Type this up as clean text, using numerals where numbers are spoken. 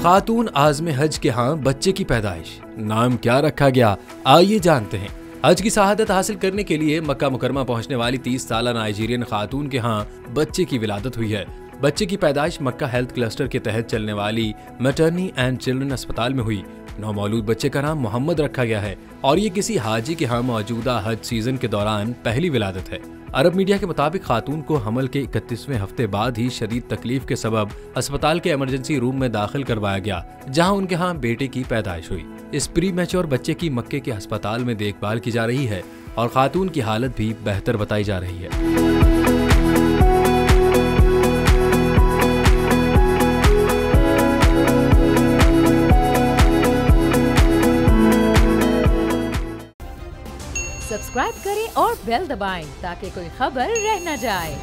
खातून आज़म हज के यहाँ बच्चे की पैदाइश, नाम क्या रखा गया, आइए जानते हैं। हज की शहादत हासिल करने के लिए मक्का मुकरमा पहुंचने वाली 30 साल नाइजीरियन खातून के यहाँ बच्चे की विलादत हुई है। बच्चे की पैदाइश मक्का हेल्थ क्लस्टर के तहत चलने वाली मैटरनी एंड चिल्ड्रन अस्पताल में हुई। नौमौलूद बच्चे का नाम मोहम्मद रखा गया है और ये किसी हाजी के यहाँ मौजूदा हज सीजन के दौरान पहली विलादत है। अरब मीडिया के मुताबिक खातून को हमल के 31वें हफ्ते बाद ही शदीद तकलीफ के सबब अस्पताल के इमरजेंसी रूम में दाखिल करवाया गया, जहां उनके यहाँ बेटे की पैदाइश हुई। इस प्री मैच्योर बच्चे की मक्के के अस्पताल में देखभाल की जा रही है और खातून की हालत भी बेहतर बताई जा रही है। सब्सक्राइब करें और बेल दबाएं ताकि कोई खबर रह न जाए।